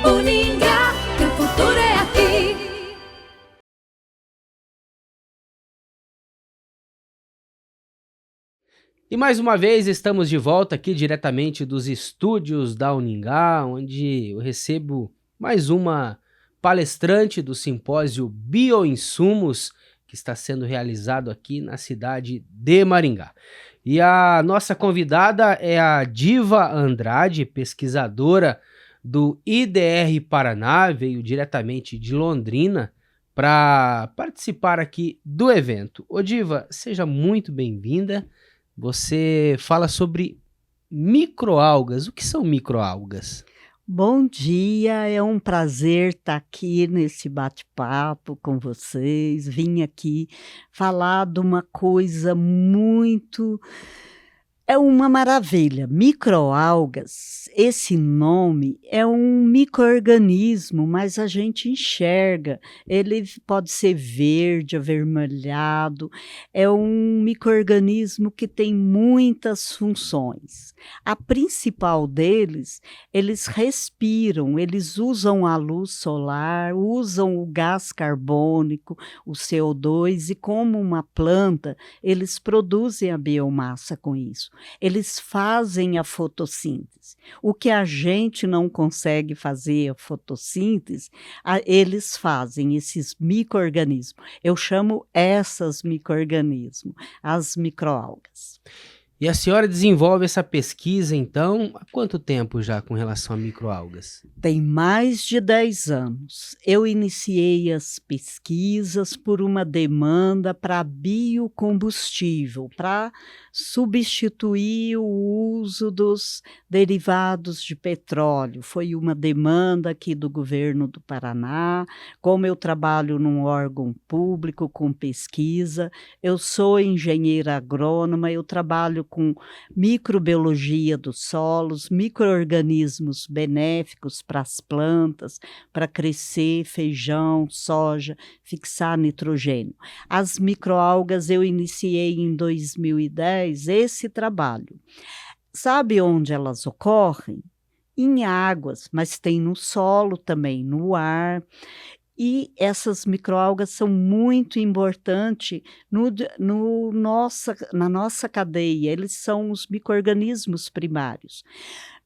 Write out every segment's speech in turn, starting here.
Uningá, que o futuro é aqui. E mais uma vez estamos de volta aqui diretamente dos estúdios da Uningá, onde eu recebo mais uma palestrante do simpósio Bioinsumos, que está sendo realizado aqui na cidade de Maringá. E a nossa convidada é a Diva Andrade, pesquisadora do IDR Paraná, veio diretamente de Londrina para participar aqui do evento. Ô Diva, seja muito bem-vinda. Você fala sobre microalgas. O que são microalgas? Bom dia, é um prazer estar aqui nesse bate-papo com vocês. Vim aqui falar de uma coisa muito. É uma maravilha. Microalgas, esse nome é um micro-organismo, mas a gente enxerga. Ele pode ser verde, avermelhado. É um micro-organismo que tem muitas funções. A principal deles, eles respiram, eles usam a luz solar, usam o gás carbônico, o CO2, e como uma planta, eles produzem a biomassa com isso. Eles fazem a fotossíntese. O que a gente não consegue fazer, a fotossíntese, eles fazem, esses micro-organismos. Eu chamo essas micro-organismos, as microalgas. E a senhora desenvolve essa pesquisa, então, há quanto tempo já com relação a microalgas? Tem mais de 10 anos. Eu iniciei as pesquisas por uma demanda para biocombustível, para substituir o uso dos derivados de petróleo. Foi uma demanda aqui do governo do Paraná. Como eu trabalho num órgão público com pesquisa, eu sou engenheira agrônoma, eu trabalho com microbiologia dos solos, micro-organismos benéficos para as plantas, para crescer feijão, soja, fixar nitrogênio. As microalgas eu iniciei em 2010 esse trabalho. Sabe onde elas ocorrem? Em águas, mas tem no solo também, no ar. E essas microalgas são muito importantes na nossa cadeia. Eles são os micro-organismos primários.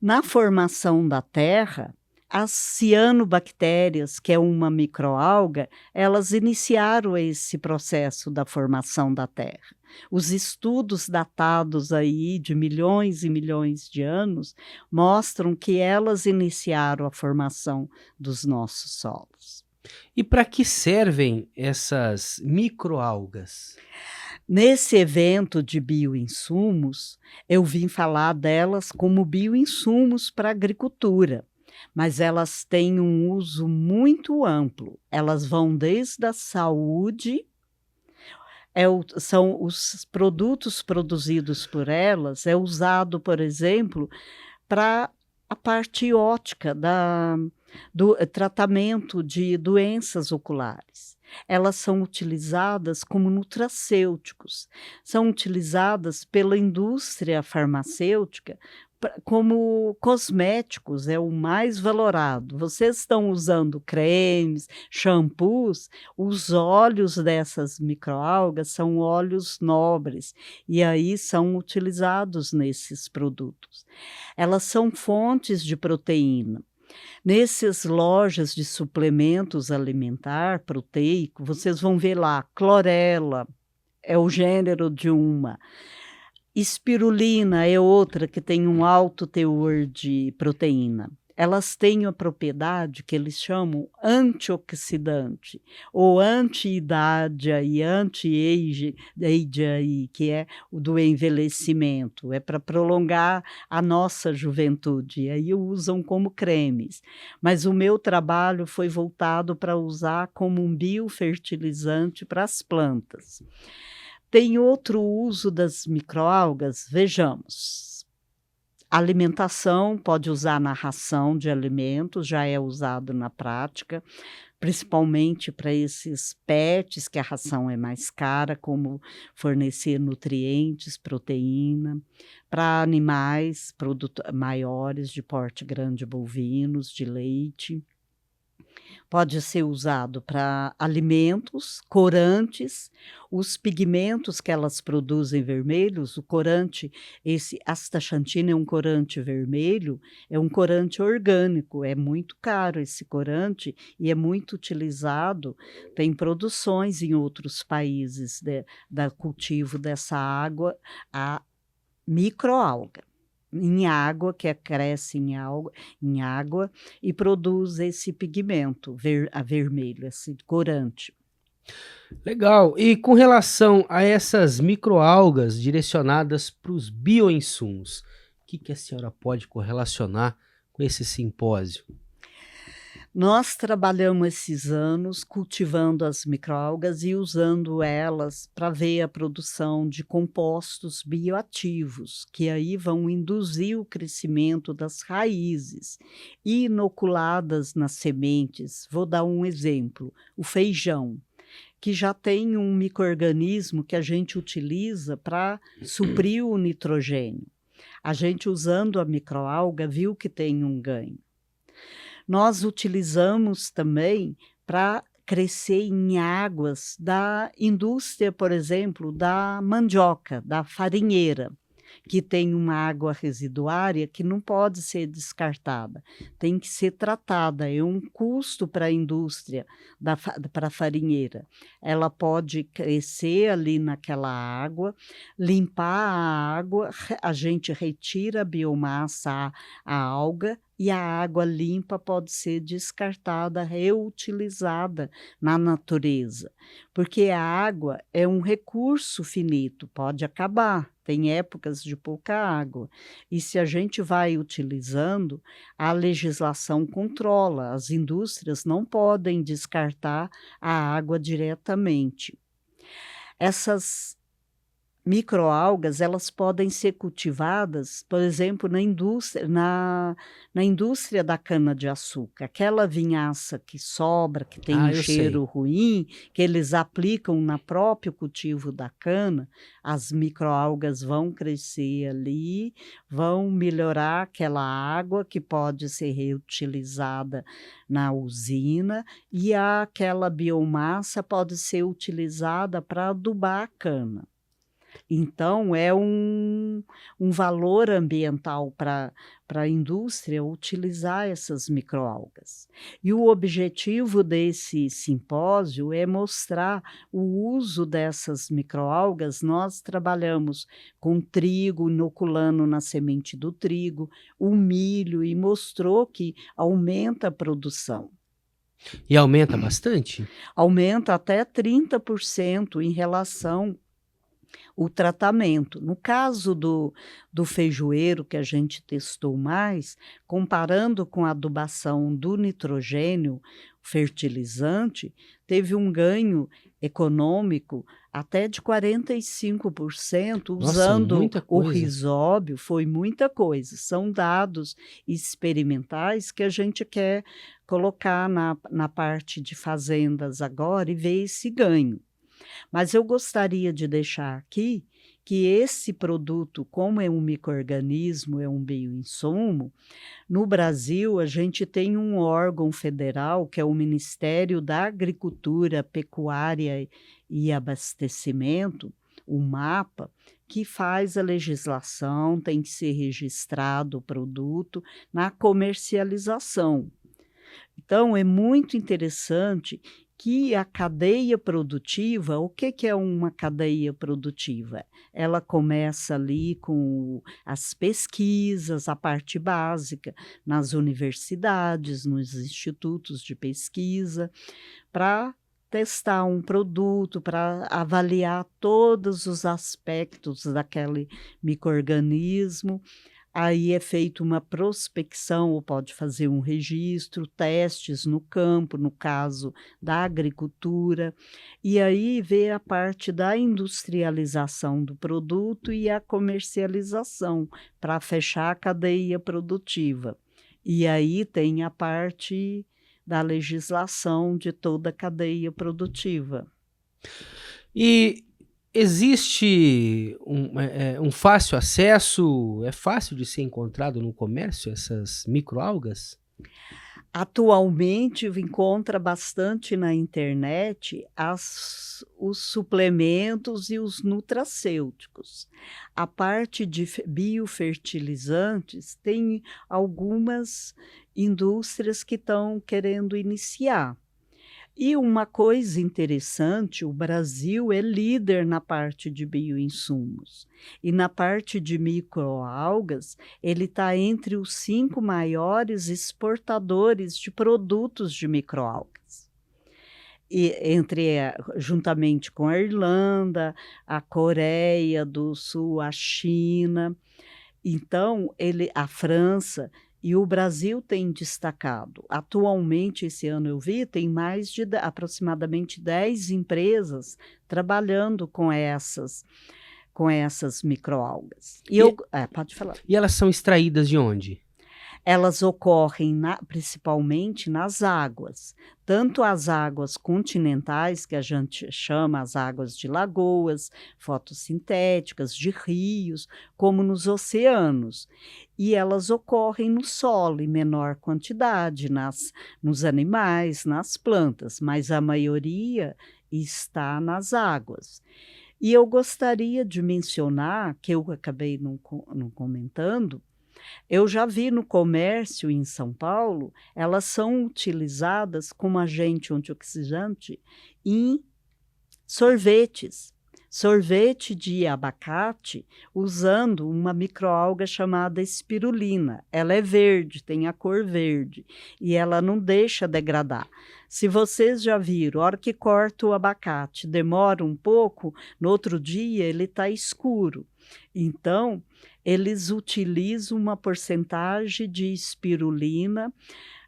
Na formação da terra, as cianobactérias, que é uma microalga, elas iniciaram esse processo da formação da terra. Os estudos datados aí de milhões e milhões de anos mostram que elas iniciaram a formação dos nossos solos. E para que servem essas microalgas? Nesse evento de bioinsumos, eu vim falar delas como bioinsumos para a agricultura, mas elas têm um uso muito amplo. Elas vão desde a saúde, são os produtos produzidos por elas, é usado, por exemplo, para a parte óptica do tratamento de doenças oculares. Elas são utilizadas como nutracêuticos, são utilizadas pela indústria farmacêutica como cosméticos, é o mais valorado. Vocês estão usando cremes, shampoos, os óleos dessas microalgas são óleos nobres e aí são utilizados nesses produtos. Elas são fontes de proteína. Nessas lojas de suplementos alimentar proteico, vocês vão ver lá clorela, é o gênero de uma. Espirulina é outra que tem um alto teor de proteína. Elas têm a propriedade que eles chamam antioxidante, ou anti-idade e anti-age, que é o do envelhecimento, é para prolongar a nossa juventude, e aí usam como cremes. Mas o meu trabalho foi voltado para usar como um biofertilizante para as plantas. Tem outro uso das microalgas, vejamos. Alimentação, pode usar na ração de alimentos, já é usado na prática, principalmente para esses pets, que a ração é mais cara, como fornecer nutrientes, proteína. Para animais maiores, de porte grande, bovinos, de leite. Pode ser usado para alimentos, corantes, os pigmentos que elas produzem vermelhos, o corante, esse astaxantina é um corante vermelho, é um corante orgânico, é muito caro esse corante e é muito utilizado, tem produções em outros países da cultivo dessa água, a microalga. Em água, que cresce em água e produz esse pigmento vermelho, esse corante. Legal. E com relação a essas microalgas direcionadas para os bioinsumos, o que a senhora pode correlacionar com esse simpósio? Nós trabalhamos esses anos cultivando as microalgas e usando elas para ver a produção de compostos bioativos, que aí vão induzir o crescimento das raízes, inoculadas nas sementes. Vou dar um exemplo: o feijão, que já tem um micro-organismo que a gente utiliza para suprir o nitrogênio. A gente, usando a microalga, viu que tem um ganho. Nós utilizamos também para crescer em águas da indústria, por exemplo, da mandioca, da farinheira, que tem uma água residuária que não pode ser descartada, tem que ser tratada, é um custo para a indústria, para a farinheira. Ela pode crescer ali naquela água, limpar a água, a gente retira a biomassa, a alga, e a água limpa pode ser descartada, reutilizada na natureza, porque a água é um recurso finito, pode acabar, tem épocas de pouca água, e se a gente vai utilizando, a legislação controla, as indústrias não podem descartar a água diretamente. Essas microalgas, elas podem ser cultivadas, por exemplo, na indústria da cana-de-açúcar, aquela vinhaça que sobra, que tem um cheiro ruim, que eles aplicam no próprio cultivo da cana, as microalgas vão crescer ali, vão melhorar aquela água que pode ser reutilizada na usina, e aquela biomassa pode ser utilizada para adubar a cana. Então, é um valor ambiental para a indústria utilizar essas microalgas. E o objetivo desse simpósio é mostrar o uso dessas microalgas. Nós trabalhamos com trigo, inoculando na semente do trigo, o milho, e mostrou que aumenta a produção. E aumenta bastante? Aumenta até 30% em relação o tratamento. No caso do feijoeiro, que a gente testou mais, comparando com a adubação do nitrogênio fertilizante, teve um ganho econômico até de 45%, usando o rizóbio, foi muita coisa. São dados experimentais que a gente quer colocar na parte de fazendas agora e ver esse ganho. Mas eu gostaria de deixar aqui que esse produto, como é um micro-organismo, é um bioinsumo, no Brasil a gente tem um órgão federal, que é o Ministério da Agricultura, Pecuária e Abastecimento, o MAPA, que faz a legislação, tem que ser registrado o produto na comercialização. Então, é muito interessante que a cadeia produtiva, o que é uma cadeia produtiva? Ela começa ali com as pesquisas, a parte básica, nas universidades, nos institutos de pesquisa, para testar um produto, para avaliar todos os aspectos daquele micro-organismo. Aí é feita uma prospecção, ou pode fazer um registro, testes no campo, no caso da agricultura, e aí vê a parte da industrialização do produto e a comercialização, para fechar a cadeia produtiva. E aí tem a parte da legislação de toda a cadeia produtiva. E existe um fácil acesso, é fácil de ser encontrado no comércio essas microalgas? Atualmente encontra bastante na internet os suplementos e os nutracêuticos. A parte de biofertilizantes tem algumas indústrias que estão querendo iniciar. E uma coisa interessante, o Brasil é líder na parte de bioinsumos. E na parte de microalgas, ele está entre os 5 maiores exportadores de produtos de microalgas. E juntamente com a Irlanda, a Coreia do Sul, a China. Então, a França. E o Brasil tem destacado. Atualmente, esse ano eu vi, tem mais de aproximadamente 10 empresas trabalhando com essas microalgas. Pode falar. E elas são extraídas de onde? Elas ocorrem principalmente nas águas, tanto as águas continentais, que a gente chama as águas de lagoas, fotossintéticas, de rios, como nos oceanos. E elas ocorrem no solo em menor quantidade, nos animais, nas plantas, mas a maioria está nas águas. E eu gostaria de mencionar, que eu acabei não comentando, eu já vi no comércio em São Paulo, elas são utilizadas como agente antioxidante em sorvetes. Sorvete de abacate usando uma microalga chamada espirulina. Ela é verde, tem a cor verde e ela não deixa degradar. Se vocês já viram, a hora que corta o abacate, demora um pouco, no outro dia ele está escuro. Então, eles utilizam uma porcentagem de espirulina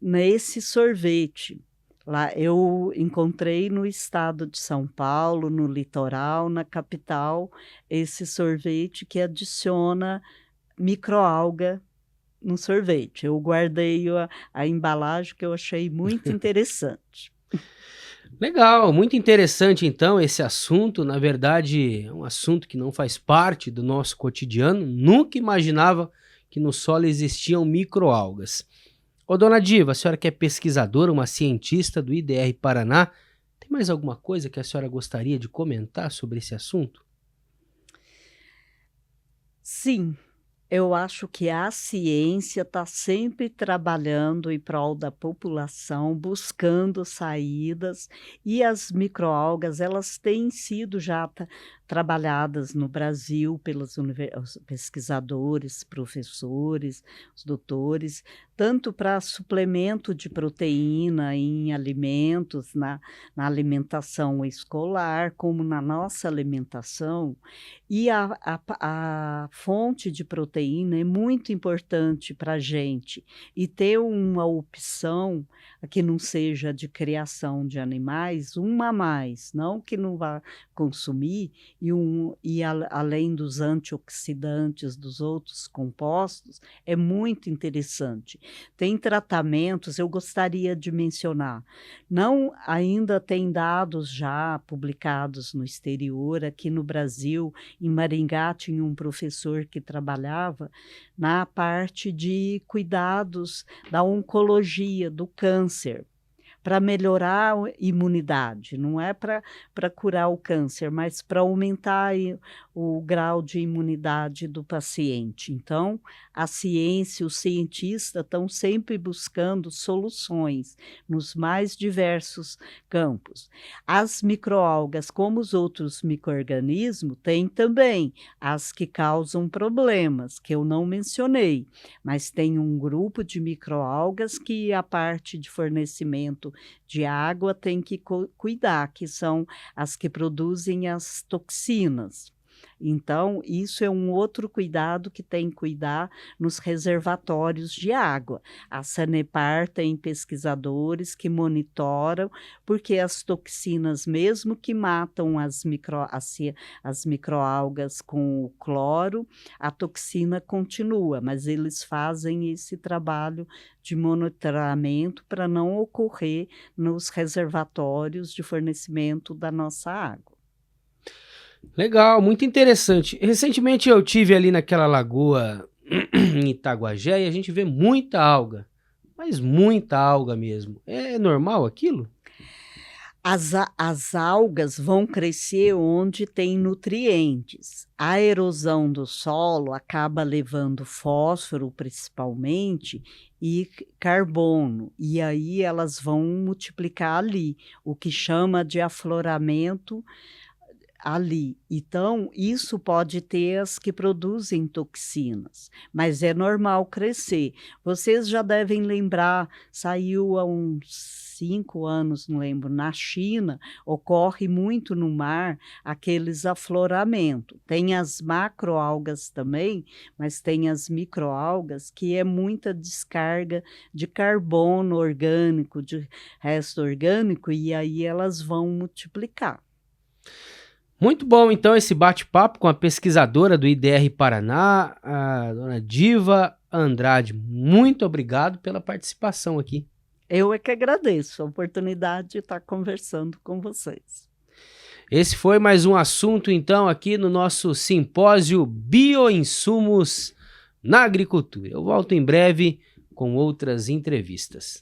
nesse sorvete. Lá eu encontrei no estado de São Paulo, no litoral, na capital, esse sorvete que adiciona microalga no sorvete. Eu guardei a embalagem, que eu achei muito interessante. Legal, muito interessante então esse assunto. Na verdade, é um assunto que não faz parte do nosso cotidiano. Nunca imaginava que no solo existiam microalgas. Ô, dona Diva, a senhora que é pesquisadora, uma cientista do IDR Paraná, tem mais alguma coisa que a senhora gostaria de comentar sobre esse assunto? Sim, eu acho que a ciência está sempre trabalhando em prol da população, buscando saídas, e as microalgas, elas têm sido já trabalhadas no Brasil pelos pesquisadores, professores, os doutores, tanto para suplemento de proteína em alimentos, na alimentação escolar, como na nossa alimentação. E a fonte de proteína é muito importante para a gente. E ter uma opção que não seja de criação de animais, uma a mais, não que não vá consumir, além dos antioxidantes, dos outros compostos, é muito interessante. Tem tratamentos, eu gostaria de mencionar, não ainda tem dados já publicados no exterior, aqui no Brasil, em Maringá, tinha um professor que trabalhava na parte de cuidados da oncologia, do câncer, para melhorar a imunidade, não é para curar o câncer, mas para aumentar o grau de imunidade do paciente. Então, a ciência, os cientistas estão sempre buscando soluções nos mais diversos campos. As microalgas, como os outros micro-organismos, têm também as que causam problemas, que eu não mencionei, mas tem um grupo de microalgas que a parte de fornecimento de água tem que cuidar, que são as que produzem as toxinas. Então, isso é um outro cuidado que tem que cuidar nos reservatórios de água. A Sanepar tem pesquisadores que monitoram, porque as toxinas, mesmo que matam as microalgas com o cloro, a toxina continua, mas eles fazem esse trabalho de monitoramento para não ocorrer nos reservatórios de fornecimento da nossa água. Legal, muito interessante. Recentemente eu tive ali naquela lagoa em Itaguajé e a gente vê muita alga, mas muita alga mesmo. É normal aquilo? As algas vão crescer onde tem nutrientes. A erosão do solo acaba levando fósforo, principalmente, e carbono, e aí elas vão multiplicar ali, o que chama de afloramento ali. Então, isso pode ter as que produzem toxinas, mas é normal crescer. Vocês já devem lembrar, saiu há uns 5 anos, não lembro, na China, ocorre muito no mar aqueles afloramentos. Tem as macroalgas também, mas tem as microalgas, que é muita descarga de carbono orgânico, de resto orgânico, e aí elas vão multiplicar. Muito bom, então, esse bate-papo com a pesquisadora do IDR Paraná, a dona Diva Andrade. Muito obrigado pela participação aqui. Eu é que agradeço a oportunidade de estar conversando com vocês. Esse foi mais um assunto, então, aqui no nosso simpósio Bioinsumos na Agricultura. Eu volto em breve com outras entrevistas.